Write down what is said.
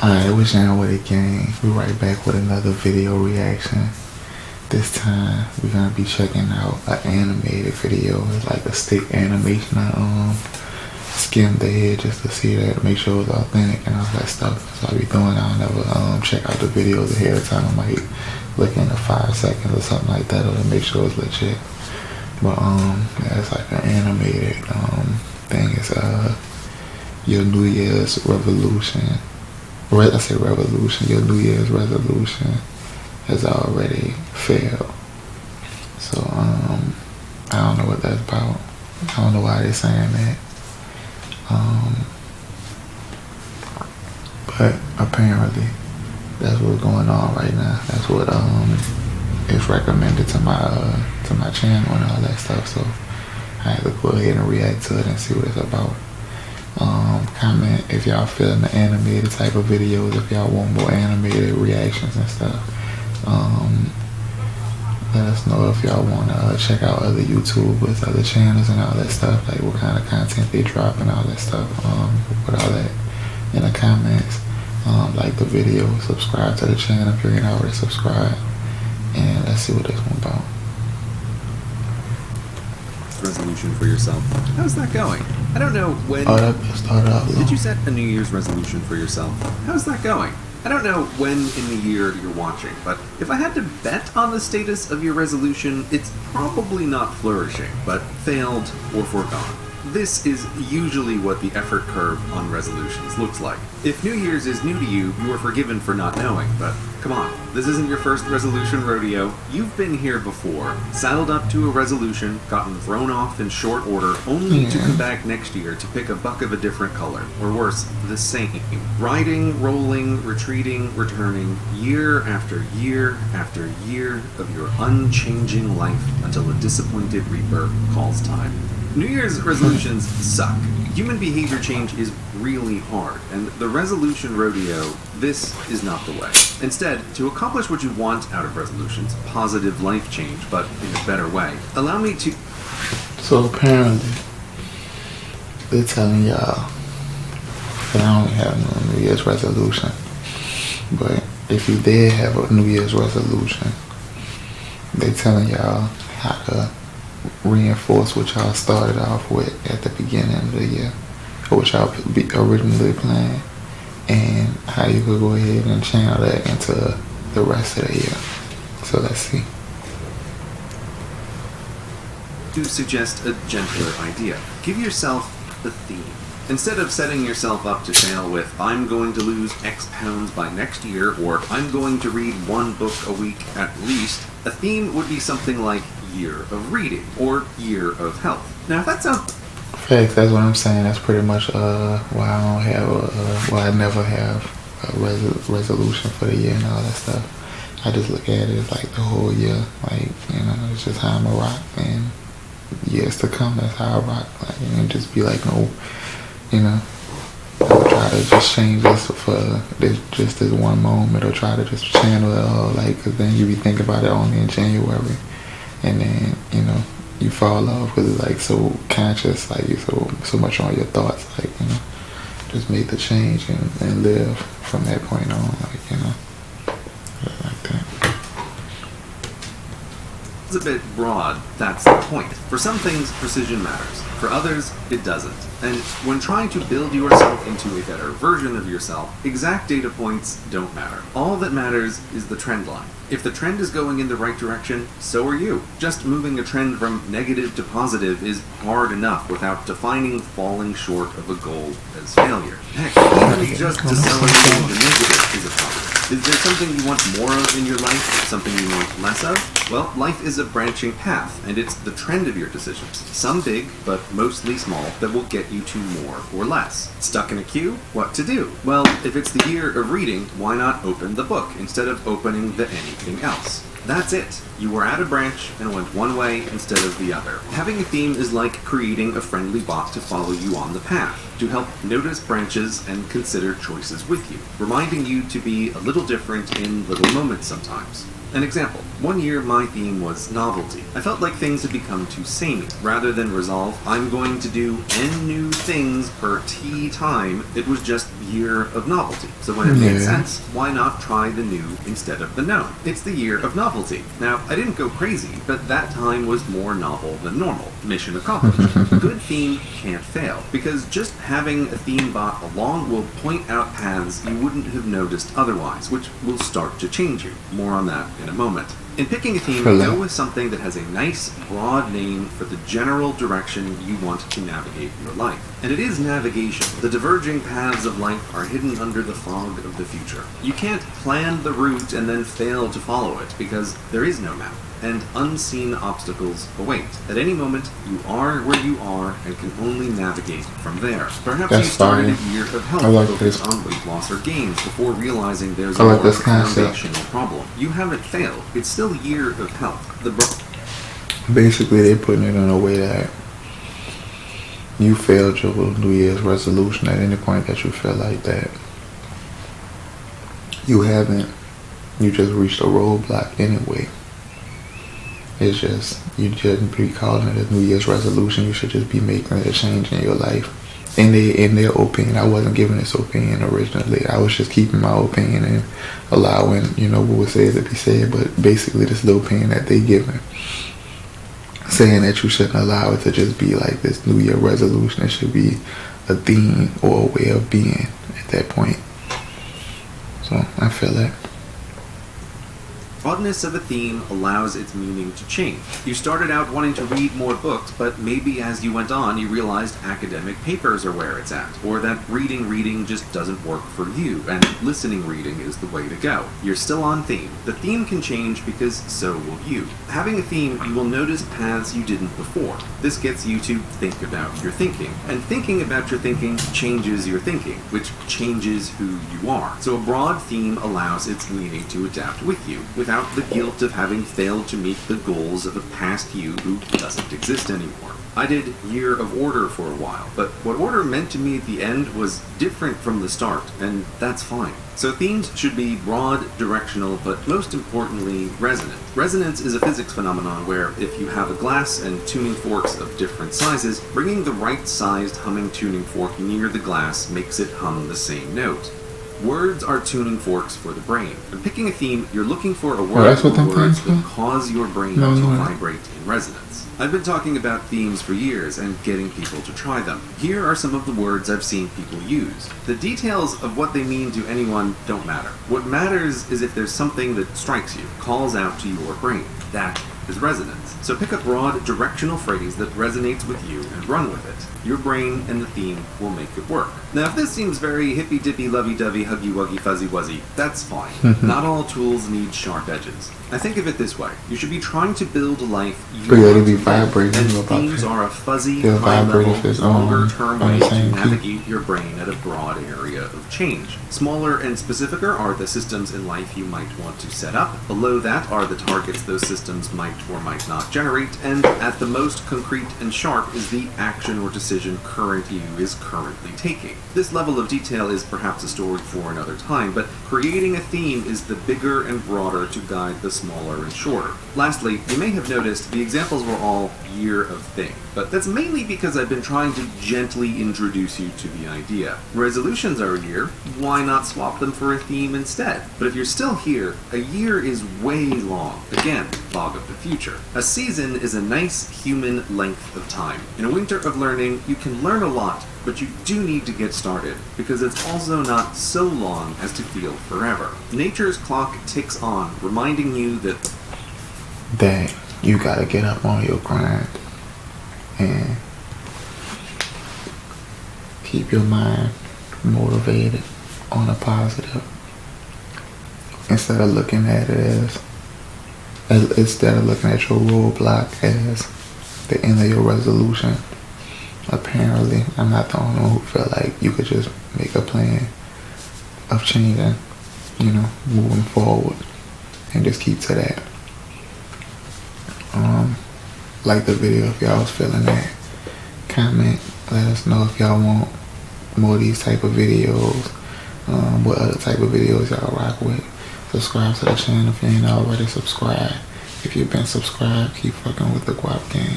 Alright, we channel with a gang. We right back with another video reaction. This time we're gonna be checking out an animated video. It's like a stick animation. I skimmed ahead just to see that, make sure it was authentic and all that stuff. That's what I be doing. I'll never check out the videos ahead of time. I might look into 5 seconds or something like that, or to make sure it's legit. But yeah, it's like an animated thing. It's your New Year's revolution. I say revolution. Your New Year's resolution has already failed. So I don't know what that's about. I don't know why they're saying that. But apparently that's what's going on right now. That's what is recommended to my channel and all that stuff. So I had to go ahead and react to it and see what it's about. Comment if y'all feeling the animated type of videos, if y'all want more animated reactions and stuff. Let us know if y'all want to check out other YouTubers, other channels and all that stuff, like what kind of content they drop and all that stuff. Put all that in the comments. Like the video, subscribe to the channel if you ain't already subscribed, and let's see what this one about. Resolution for yourself. How's that going? I don't know when... Oh, that started out low. Did you set a New Year's resolution for yourself? How's that going? I don't know when in the year you're watching, but if I had to bet on the status of your resolution, it's probably not flourishing, but failed or foregone. This is usually what the effort curve on resolutions looks like. If New Year's is new to you, you are forgiven for not knowing, but come on, this isn't your first resolution rodeo. You've been here before, saddled up to a resolution, gotten thrown off in short order, only to come back next year to pick a buck of a different color, or worse, the same. Riding, rolling, retreating, returning, year after year after year of your unchanging life until a disappointed reaper calls time. New Year's resolutions suck. Human behavior change is really hard, and the resolution rodeo, this is not the way. Instead, to accomplish what you want out of resolutions, positive life change, but in a better way, allow me to... So apparently, they're telling y'all that I don't have no New Year's resolution. But if you did have a New Year's resolution, they telling y'all how to reinforce what y'all started off with at the beginning of the year, or what y'all originally planned, and how you could go ahead and channel that into the rest of the year. So let's see. To suggest a gentler idea. Give yourself a theme. Instead of setting yourself up to fail with, I'm going to lose X pounds by next year, or I'm going to read 1 book a week at least, a theme would be something like year of reading, or year of health. Now if that sounds... Facts, that's what I'm saying. That's pretty much why I don't have why I never have a resolution for the year and all that stuff. I just look at it like the whole year, like, you know, it's just how I'm a rock, and years to come, that's how I rock. Like, and just be like, no, you know, I'll try to just change this for this one moment, or try to just channel it all, like, because then you be thinking about it only in January, and then, you know, you fall off because it's like so conscious, like you so much on your thoughts, like, you know, just make the change and live from that point on, like, you know, like that. It's a bit broad, that's the point. For some things, precision matters. For others, it doesn't. And when trying to build yourself into a better version of yourself, exact data points don't matter. All that matters is the trend line. If the trend is going in the right direction, so are you. Just moving a trend from negative to positive is hard enough without defining falling short of a goal as failure. Heck, even just decelerating the negative is a positive. Is there something you want more of in your life? Something you want less of? Well, life is a branching path, and it's the trend of your decisions. Some big, but mostly small, that will get you to more or less. Stuck in a queue? What to do? Well, if it's the year of reading, why not open the book instead of opening the anything else? That's it. You were at a branch and went one way instead of the other. Having a theme is like creating a friendly bot to follow you on the path, to help notice branches and consider choices with you, reminding you to be a little different in little moments sometimes. An example, one year my theme was novelty. I felt like things had become too samey. Rather than resolve, I'm going to do N new things per T time, it was just year of novelty. So when it made Yeah. sense, why not try the new instead of the known? It's the year of novelty. Now, I didn't go crazy, but that time was more novel than normal. Mission accomplished. A good theme can't fail, because just having a theme bot along will point out paths you wouldn't have noticed otherwise, which will start to change you. More on that in a moment. In picking a theme, Hello. go with something that has a nice, broad name for the general direction you want to navigate your life. And it is navigation. The diverging paths of life are hidden under the fog of the future. You can't plan the route and then fail to follow it, because there is no map, and unseen obstacles await. At any moment, you are where you are and can only navigate from there. Perhaps That's you started fine. a year of health I like focused this. on weight loss or gains before realizing there's I a like more this concept. foundational problem. You haven't failed. It's still a year of health. Basically, they putting it in a way that you failed your New Year's resolution at any point that you feel like that. You haven't. You just reached a roadblock anyway. It's just, you shouldn't be calling it a New Year's resolution. You should just be making a change in your life. In their opinion, I wasn't giving this opinion originally. I was just keeping my opinion and allowing, what was said to be said. But basically, this little opinion that they giving, saying that you shouldn't allow it to just be like this New Year resolution. It should be a theme or a way of being at that point. So I feel that. Broadness of a theme allows its meaning to change. You started out wanting to read more books, but maybe as you went on, you realized academic papers are where it's at, or that reading just doesn't work for you, and listening reading is the way to go. You're still on theme. The theme can change because so will you. Having a theme, you will notice paths you didn't before. This gets you to think about your thinking, and thinking about your thinking changes your thinking, which changes who you are. So a broad theme allows its meaning to adapt with you, without the guilt of having failed to meet the goals of a past you who doesn't exist anymore. I did Year of Order for a while, but what order meant to me at the end was different from the start, and that's fine. So themes should be broad, directional, but most importantly, resonant. Resonance is a physics phenomenon where if you have a glass and tuning forks of different sizes, bringing the right-sized humming tuning fork near the glass makes it hum the same note. Words are tuning forks for the brain. When picking a theme, you're looking for a word that's what or them words things that do? cause your brain No, to no. vibrate in resonance. I've been talking about themes for years and getting people to try them. Here are some of the words I've seen people use. The details of what they mean to anyone don't matter. What matters is if there's something that strikes you, calls out to your brain. That is resonance. So pick a broad, directional phrase that resonates with you and run with it. Your brain and the theme will make it work. Now, if this seems very hippy-dippy, lovey-dovey, huggy-wuggy, fuzzy-wuzzy, that's fine. Not all tools need sharp edges. I think of it this way. You should be trying to build a life you But yeah, want they be to live, vibrating and about themes that. are a fuzzy, They'll vibrate if high-level, it's on longer-term the way to same key. navigate your brain at a broad area of change. Smaller and specificer are the systems in life you might want to set up. Below that are the targets those systems might or might not generate, and at the most concrete and sharp is the action or decision current you is currently taking. This level of detail is perhaps a story for another time, but creating a theme is the bigger and broader to guide the smaller and shorter. Lastly, you may have noticed the examples were all year of thing, but that's mainly because I've been trying to gently introduce you to the idea. Resolutions are a year, why not swap them for a theme instead? But if you're still here, a year is way long. Again, fog of the future. A season is a nice human length of time. In a winter of learning, you can learn a lot, but you do need to get started, because it's also not so long as to feel forever. Nature's clock ticks on, reminding you that You gotta get up on your grind and keep your mind motivated on a positive, instead of looking at it instead of looking at your roadblock as the end of your resolution. Apparently, I'm not the only one who felt like you could just make a plan of changing, moving forward, and just keep to that. Like the video if y'all was feeling that. Comment, let us know if y'all want more of these type of videos, what other type of videos y'all rock with. Subscribe to the channel if you ain't already subscribed. If you've been subscribed, keep fucking with the Guap Gang.